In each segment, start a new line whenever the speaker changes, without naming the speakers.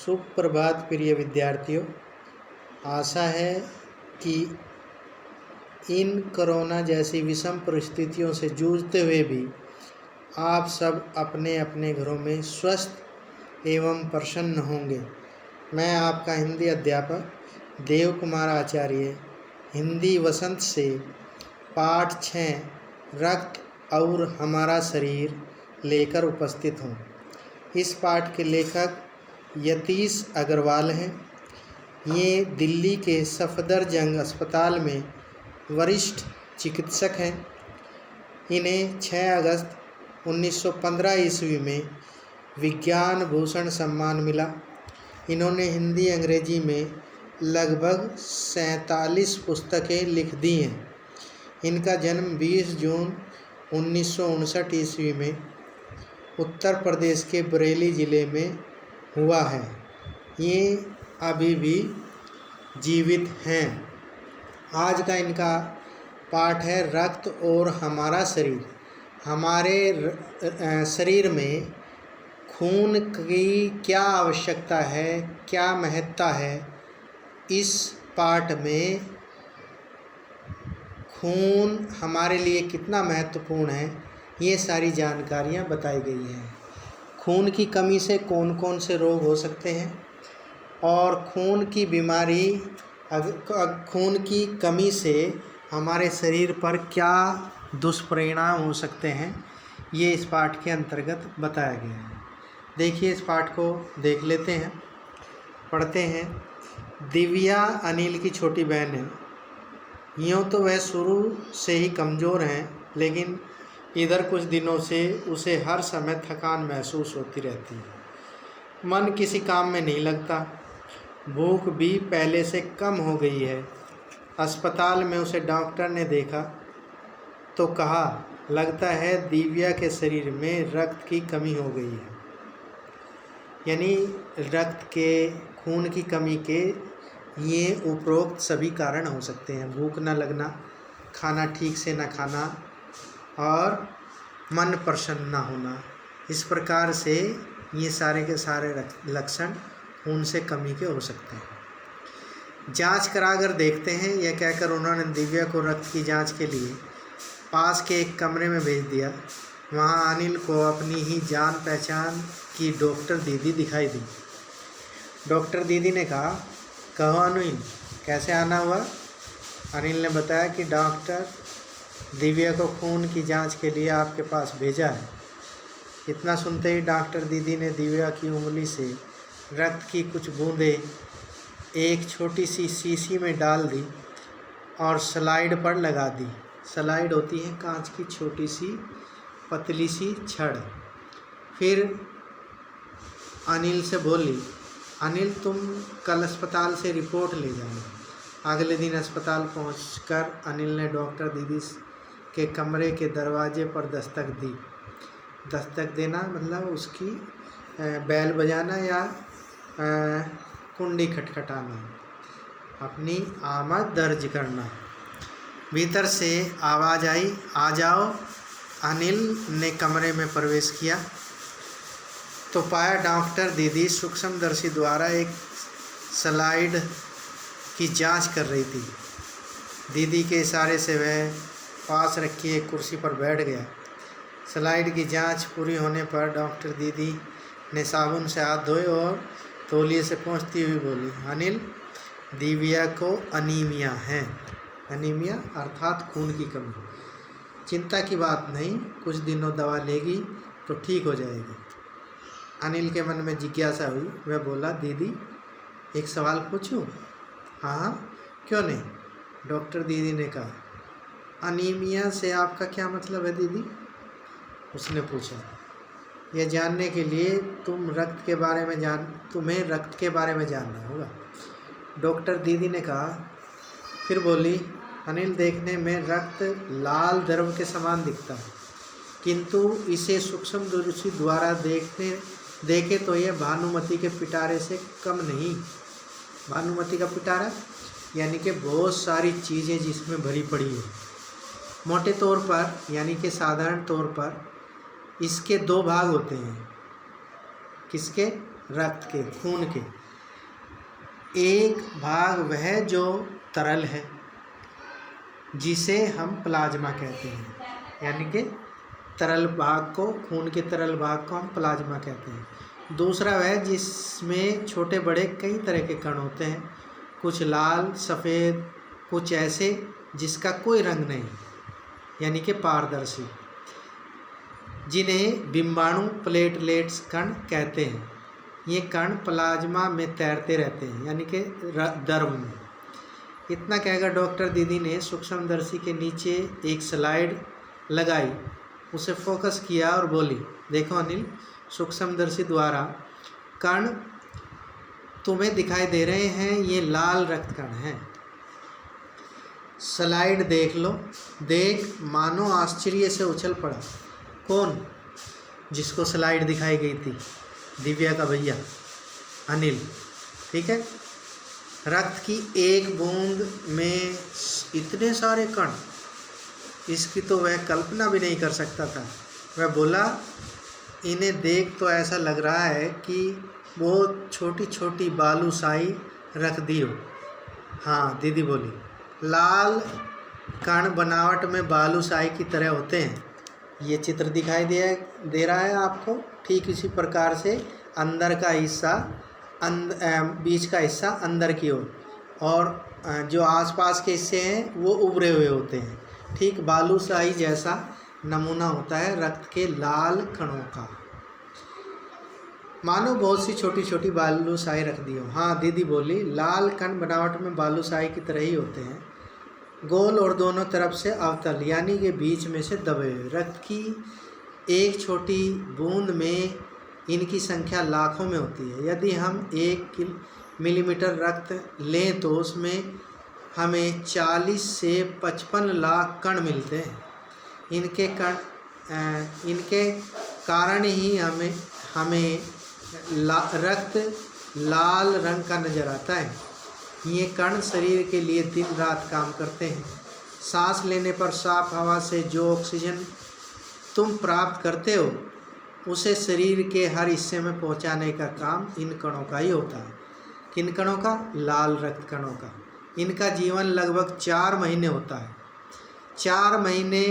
सुप्रभात प्रिय विद्यार्थियों। आशा है कि इन कोरोना जैसी विषम परिस्थितियों से जूझते हुए भी आप सब अपने अपने घरों में स्वस्थ एवं प्रसन्न होंगे। मैं आपका हिंदी अध्यापक देव कुमार आचार्य हिंदी वसंत से पाठ 6 रक्त और हमारा शरीर लेकर उपस्थित हूँ। इस पाठ के लेखक यतीश अग्रवाल हैं। ये दिल्ली के सफदरजंग अस्पताल में वरिष्ठ चिकित्सक हैं। इन्हें 6 अगस्त 1915 ईस्वी में विज्ञान भूषण सम्मान मिला। इन्होंने हिंदी अंग्रेजी में लगभग 47 पुस्तकें लिख दी हैं। इनका जन्म 20 जून 1959 ईस्वी में उत्तर प्रदेश के बरेली ज़िले में हुआ है। ये अभी भी जीवित हैं। आज का इनका पाठ है रक्त और हमारा शरीर। हमारे शरीर में खून की क्या आवश्यकता है, क्या महत्ता है। इस पाठ में खून हमारे लिए कितना महत्वपूर्ण है, ये सारी जानकारियाँ बताई गई हैं। खून की कमी से कौन कौन से रोग हो सकते हैं और खून की बीमारी, खून की कमी से हमारे शरीर पर क्या दुष्परिणाम हो सकते हैं, ये इस पाठ के अंतर्गत बताया गया है। देखिए, इस पाठ को देख लेते हैं, पढ़ते हैं। दिव्या अनिल की छोटी बहन है। यूँ तो वह शुरू से ही कमज़ोर हैं, लेकिन इधर कुछ दिनों से उसे हर समय थकान महसूस होती रहती है। मन किसी काम में नहीं लगता। भूख भी पहले से कम हो गई है। अस्पताल में उसे डॉक्टर ने देखा तो कहा, लगता है दिव्या के शरीर में रक्त की कमी हो गई है। यानी रक्त के, खून की कमी के ये उपरोक्त सभी कारण हो सकते हैं। भूख न लगना, खाना ठीक से न खाना और मन प्रसन्न न होना। इस प्रकार से ये सारे के सारे लक्षण खून से कमी के हो सकते हैं। जांच कराकर देखते हैं, यह कहकर उन्होंने दिव्या को रक्त की जांच के लिए पास के एक कमरे में भेज दिया। वहाँ अनिल को अपनी ही जान पहचान की डॉक्टर दीदी दिखाई दी। डॉक्टर दीदी ने कहा, कहो अनिल, कैसे आना हुआ? अनिल ने बताया कि डॉक्टर दिव्या को खून की जांच के लिए आपके पास भेजा है। इतना सुनते ही डॉक्टर दीदी ने दिव्या की उंगली से रक्त की कुछ बूंदें एक छोटी सी शीशी में डाल दी और स्लाइड पर लगा दी। स्लाइड होती है कांच की छोटी सी पतली सी छड़। फिर अनिल से बोली, अनिल, तुम कल अस्पताल से रिपोर्ट ले जाना। अगले दिन अस्पताल पहुंचकर अनिल ने डॉक्टर दीदी के कमरे के दरवाजे पर दस्तक दी। दस्तक देना मतलब उसकी बैल बजाना या कुंडी खटखटाना, अपनी आमद दर्ज करना। भीतर से आवाज़ आई, आ जाओ। अनिल ने कमरे में प्रवेश किया तो पाया डॉक्टर दीदी सूक्ष्मदर्शी द्वारा एक स्लाइड की जांच कर रही थी। दीदी के इशारे से वह पास रखी एक कुर्सी पर बैठ गया। स्लाइड की जांच पूरी होने पर डॉक्टर दीदी ने साबुन से हाथ धोए और तौलिए से पोंछती हुई बोली, अनिल, दिव्या को अनीमिया है। अनीमिया अर्थात खून की कमी। चिंता की बात नहीं, कुछ दिनों दवा लेगी तो ठीक हो जाएगी। अनिल के मन में जिज्ञासा हुई। वह बोला, दीदी, एक सवाल पूछूं? हाँ, क्यों नहीं? डॉक्टर दीदी ने कहा। अनीमिया से आपका क्या मतलब है दीदी? उसने पूछा। यह जानने के लिए तुम्हें रक्त के बारे में जानना होगा, डॉक्टर दीदी ने कहा। फिर बोली, अनिल, देखने में रक्त लाल द्रव के समान दिखता है, किंतु इसे सूक्ष्मदर्शी द्वारा देखे तो यह भानुमति के पिटारे से कम नहीं। भानुमति का पिटारा यानी कि बहुत सारी चीज़ें जिसमें भरी पड़ी है। मोटे तौर पर यानी कि साधारण तौर पर इसके 2 भाग होते हैं। किसके? रक्त के, खून के। एक भाग वह जो तरल है जिसे हम प्लाज्मा कहते हैं, यानी कि तरल भाग को, खून के तरल भाग को हम प्लाज्मा कहते हैं। दूसरा वह जिसमें छोटे बड़े कई तरह के कण होते हैं, कुछ लाल, सफ़ेद, कुछ ऐसे जिसका कोई रंग नहीं, यानी कि पारदर्शी, जिन्हें बिंबाणु प्लेटलेट्स कण कहते हैं। ये कण प्लाज्मा में तैरते रहते हैं, यानी कि द्रव में। इतना कहकर डॉक्टर दीदी ने सूक्ष्मदर्शी के नीचे एक स्लाइड लगाई, उसे फोकस किया और बोली, देखो अनिल, सूक्ष्मदर्शी द्वारा कण तुम्हें दिखाई दे रहे हैं, ये लाल रक्त कण हैं। स्लाइड देख लो। देख, मानो आश्चर्य से उछल पड़ा। कौन? जिसको स्लाइड दिखाई गई थी, दिव्या का भैया अनिल। ठीक है। रक्त की एक बूंद में इतने सारे कण, इसकी तो वह कल्पना भी नहीं कर सकता था। वह बोला, इन्हें देख तो ऐसा लग रहा है कि बहुत छोटी छोटी बालूशाही रख दी हो। हाँ, दीदी बोली, लाल कण बनावट में बालूशाही की तरह होते हैं। ये चित्र दिखाई दे रहा है आपको। ठीक इसी प्रकार से अंदर का हिस्सा, बीच का हिस्सा अंदर की ओर, और जो आसपास के हिस्से हैं वो उभरे हुए होते हैं। ठीक बालूशाही जैसा नमूना होता है रक्त के लाल कणों का, मानो बहुत सी छोटी छोटी बालूशाही रख दी हो। हाँ, दीदी बोली, लाल कण बनावट में बालूशाही की तरह ही होते हैं, गोल और दोनों तरफ से अवतल, यानी कि बीच में से दबे हुए। रक्त की एक छोटी बूंद में इनकी संख्या लाखों में होती है। यदि हम 1 मिलीमीटर रक्त लें तो उसमें हमें 40 से 55 लाख कण मिलते हैं। इनके कारण ही हमें रक्त लाल रंग का नज़र आता है। ये कण शरीर के लिए दिन रात काम करते हैं। सांस लेने पर साफ हवा से जो ऑक्सीजन तुम प्राप्त करते हो, उसे शरीर के हर हिस्से में पहुंचाने का काम इन कणों का ही होता है। किन कणों का? लाल रक्त कणों का। इनका जीवन लगभग 4 महीने होता है। 4 महीने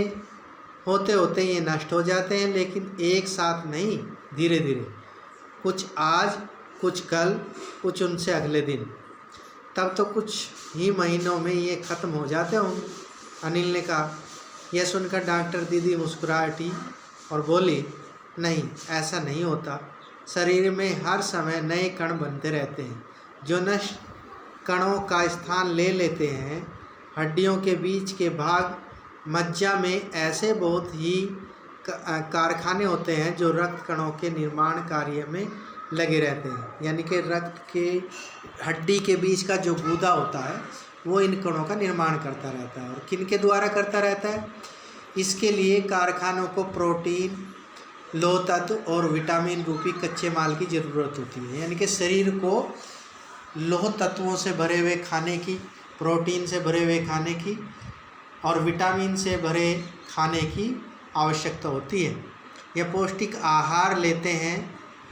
होते होते ये नष्ट हो जाते हैं, लेकिन एक साथ नहीं, धीरे धीरे, कुछ आज, कुछ कल, कुछ उनसे अगले दिन, तब तो कुछ ही महीनों में ये ख़त्म हो जाते होंगे, अनिल ने कहा। यह सुनकर डॉक्टर दीदी मुस्कुराई और बोली, नहीं, ऐसा नहीं होता। शरीर में हर समय नए कण बनते रहते हैं जो नष्ट कणों का स्थान ले लेते हैं। हड्डियों के बीच के भाग, मज्जा में ऐसे बहुत ही कारखाने होते हैं जो रक्त कणों के निर्माण कार्य में लगे रहते हैं। यानी कि रक्त के हड्डी के बीच का जो गूदा होता है वो इन कणों का निर्माण करता रहता है। और किन के द्वारा करता रहता है? इसके लिए कारखानों को प्रोटीन, लौह तत्व और विटामिन रूपी कच्चे माल की ज़रूरत होती है। यानी कि शरीर को लौह तत्वों से भरे हुए खाने की, प्रोटीन से भरे हुए खाने की और विटामिन से भरे खाने की आवश्यकता होती है। यह पौष्टिक आहार लेते हैं।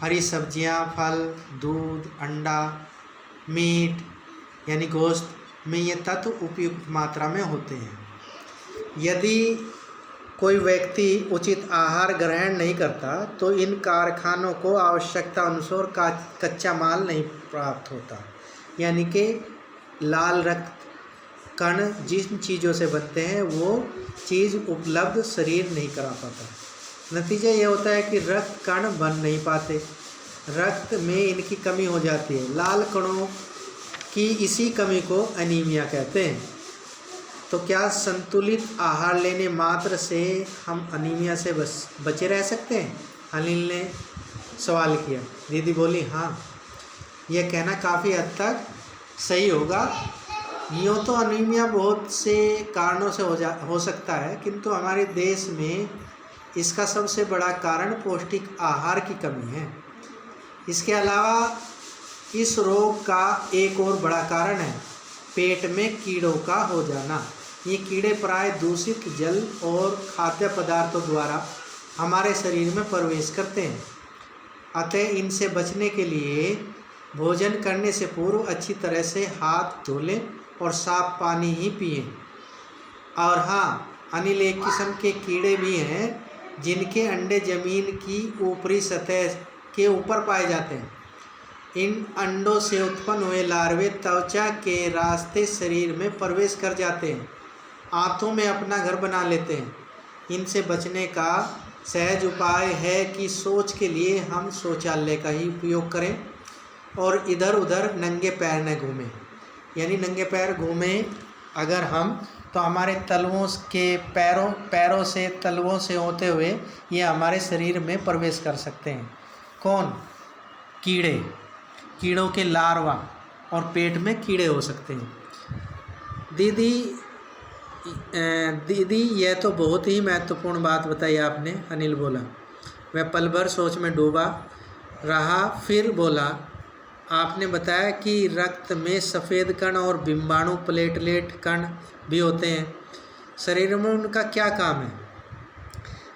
हरी सब्जियां, फल, दूध, अंडा, मीट यानी गोश्त में ये तत्व उपयुक्त मात्रा में होते हैं। यदि कोई व्यक्ति उचित आहार ग्रहण नहीं करता तो इन कारखानों को आवश्यकता अनुसार कच्चा माल नहीं प्राप्त होता। यानी कि लाल रक्त कण जिन चीज़ों से बनते हैं वो चीज़ उपलब्ध शरीर नहीं करा पाता। नतीजा ये होता है कि रक्त कण बन नहीं पाते, रक्त में इनकी कमी हो जाती है। लाल कणों की इसी कमी को एनीमिया कहते हैं। तो क्या संतुलित आहार लेने मात्र से हम एनीमिया से बचे रह सकते हैं? अनिल ने सवाल किया। दीदी बोली, हाँ, यह कहना काफ़ी हद तक सही होगा। यूँ तो एनीमिया बहुत से कारणों से हो सकता है, किंतु हमारे देश में इसका सबसे बड़ा कारण पौष्टिक आहार की कमी है। इसके अलावा इस रोग का एक और बड़ा कारण है पेट में कीड़ों का हो जाना। ये कीड़े प्राय दूषित जल और खाद्य पदार्थों द्वारा हमारे शरीर में प्रवेश करते हैं। अतः इनसे बचने के लिए भोजन करने से पूर्व अच्छी तरह से हाथ धो लें और साफ पानी ही पिएं। और हाँ, अनिल एक किस्म के कीड़े भी हैं जिनके अंडे जमीन की ऊपरी सतह के ऊपर पाए जाते हैं। इन अंडों से उत्पन्न हुए लार्वे त्वचा के रास्ते शरीर में प्रवेश कर जाते हैं, आंतों में अपना घर बना लेते हैं। इनसे बचने का सहज उपाय है कि शौच के लिए हम शौचालय का ही उपयोग करें और इधर उधर नंगे पैर न घूमें। यानी नंगे पैर घूमें अगर हम, तो हमारे तलवों के पैरों से तलवों से होते हुए ये हमारे शरीर में प्रवेश कर सकते हैं। कौन? कीड़ों के लार्वा, और पेट में कीड़े हो सकते हैं। दीदी यह तो बहुत ही महत्वपूर्ण बात बताई आपने, अनिल बोला। वह पल भर सोच में डूबा रहा, फिर बोला, आपने बताया कि रक्त में सफ़ेद कण और बिंबाणु प्लेटलेट कण भी होते हैं, शरीर में उनका क्या काम है?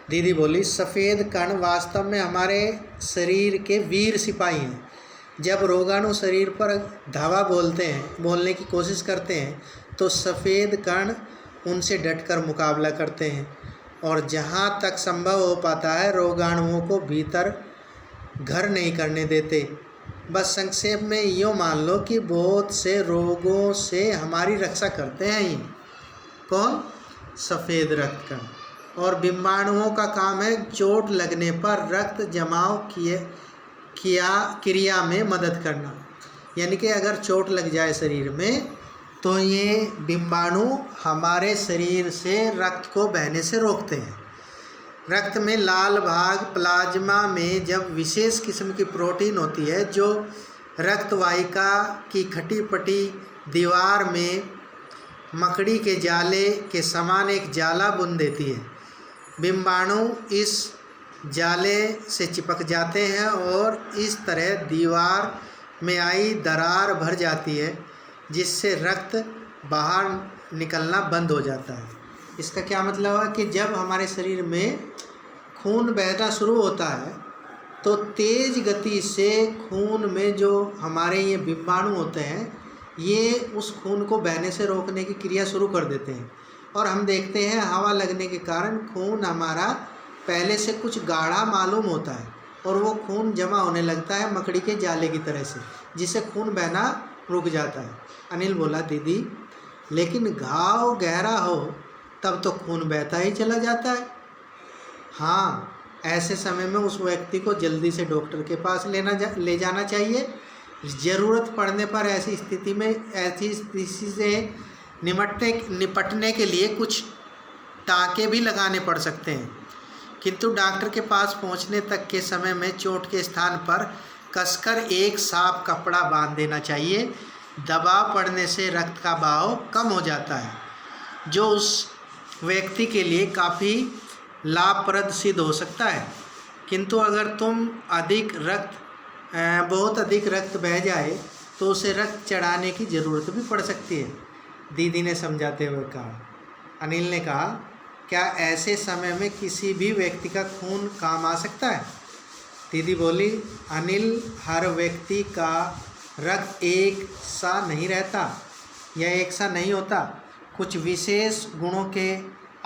दीदी बोली, सफ़ेद कण वास्तव में हमारे शरीर के वीर सिपाही हैं। जब रोगाणु शरीर पर धावा बोलने की कोशिश करते हैं तो सफ़ेद कण उनसे डटकर मुकाबला करते हैं और जहाँ तक संभव हो पाता है रोगाणुओं को भीतर घर नहीं करने देते। बस संक्षेप में यूँ मान लो कि बहुत से रोगों से हमारी रक्षा करते हैं ये। कौन? सफ़ेद रक्त कण। और बिंबाणुओं का काम है चोट लगने पर रक्त जमाव क्रिया में मदद करना। यानी कि अगर चोट लग जाए शरीर में तो ये बिंबाणु हमारे शरीर से रक्त को बहने से रोकते हैं। रक्त में लाल भाग प्लाज्मा में जब विशेष किस्म की प्रोटीन होती है जो रक्त वाहिका की खटी पटी दीवार में मकड़ी के जाले के समान एक जाला बुन देती है। बिंबाणु इस जाले से चिपक जाते हैं और इस तरह दीवार में आई दरार भर जाती है जिससे रक्त बाहर निकलना बंद हो जाता है। इसका क्या मतलब है कि जब हमारे शरीर में खून बहना शुरू होता है तो तेज़ गति से खून में जो हमारे ये बिंबाणु होते हैं ये उस खून को बहने से रोकने की क्रिया शुरू कर देते हैं। और हम देखते हैं हवा लगने के कारण खून हमारा पहले से कुछ गाढ़ा मालूम होता है और वो खून जमा होने लगता है मकड़ी के जाले की तरह से, जिससे खून बहना रुक जाता है। अनिल बोला, दीदी लेकिन घाव गहरा हो तब तो खून बहता ही चला जाता है। हाँ, ऐसे समय में उस व्यक्ति को जल्दी से डॉक्टर के पास ले जाना चाहिए। ज़रूरत पड़ने पर ऐसी स्थिति से निपटने के लिए कुछ टाँके भी लगाने पड़ सकते हैं, किंतु डॉक्टर के पास पहुंचने तक के समय में चोट के स्थान पर कसकर एक साफ कपड़ा बांध देना चाहिए। दबाव पड़ने से रक्त का बहाव कम हो जाता है, जो उस व्यक्ति के लिए काफ़ी लाभप्रद सिद्ध हो सकता है। किंतु अगर बहुत अधिक रक्त बह जाए तो उसे रक्त चढ़ाने की ज़रूरत भी पड़ सकती है, दीदी ने समझाते हुए कहा। अनिल ने कहा, क्या ऐसे समय में किसी भी व्यक्ति का खून काम आ सकता है? दीदी बोली, अनिल, हर व्यक्ति का रक्त एक सा नहीं रहता या एक सा नहीं होता। कुछ विशेष गुणों के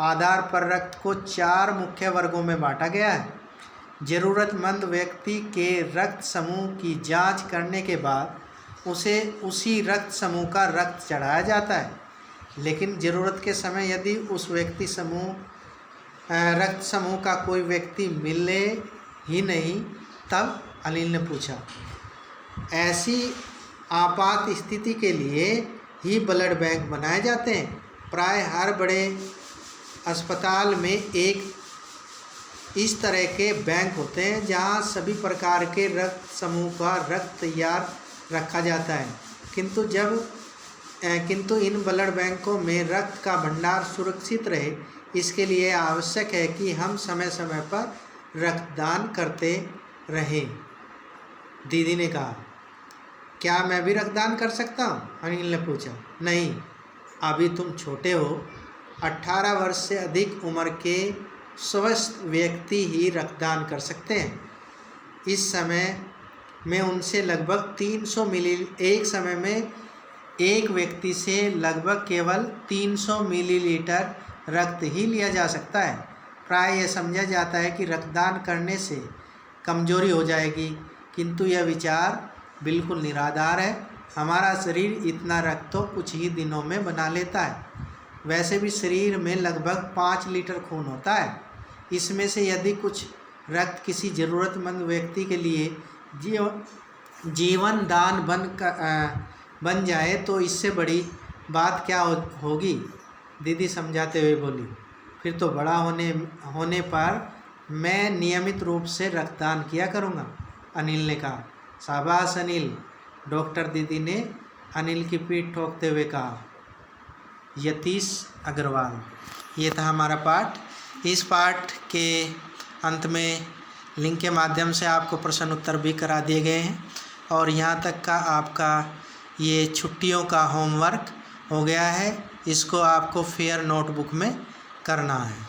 आधार पर रक्त को 4 मुख्य वर्गों में बांटा गया है। ज़रूरतमंद व्यक्ति के रक्त समूह की जांच करने के बाद उसे उसी रक्त समूह का रक्त चढ़ाया जाता है, लेकिन ज़रूरत के समय यदि उस रक्त समूह का कोई व्यक्ति मिले ही नहीं, तब अनिल ने पूछा, ऐसी आपात स्थिति के लिए ही ब्लड बैंक बनाए जाते हैं। प्राय हर बड़े अस्पताल में एक इस तरह के बैंक होते हैं जहां सभी प्रकार के रक्त समूह का रक्त तैयार रखा जाता है, किंतु इन ब्लड बैंकों में रक्त का भंडार सुरक्षित रहे, इसके लिए आवश्यक है कि हम समय समय पर रक्तदान करते रहें। दीदी ने कहा, क्या मैं भी रक्तदान कर सकता हूँ? अनिल ने पूछा। नहीं, अभी तुम छोटे हो। 18 वर्ष से अधिक उम्र के स्वस्थ व्यक्ति ही रक्तदान कर सकते हैं। इस समय में उनसे लगभग 300 मिली एक समय में एक व्यक्ति से लगभग केवल 300 मिलीलीटर रक्त ही लिया जा सकता है। प्राय यह समझा जाता है कि रक्तदान करने से कमजोरी हो जाएगी, किंतु यह विचार बिल्कुल निराधार है। हमारा शरीर इतना रक्त तो कुछ ही दिनों में बना लेता है। वैसे भी शरीर में लगभग 5 लीटर खून होता है। इसमें से यदि कुछ रक्त किसी ज़रूरतमंद व्यक्ति के लिए जीवन दान बन जाए तो इससे बड़ी बात क्या होगी, दीदी समझाते हुए बोली। फिर तो बड़ा होने पर मैं नियमित रूप से रक्तदान किया करूँगा, अनिल ने कहा। शाबाश अनिल, डॉक्टर दीदी ने अनिल की पीठ ठोकते हुए कहा। यतीश अग्रवाल। ये था हमारा पाठ। इस पाठ के अंत में लिंक के माध्यम से आपको प्रश्न उत्तर भी करा दिए गए हैं और यहाँ तक का आपका ये छुट्टियों का होमवर्क हो गया है। इसको आपको फेयर नोटबुक में करना है।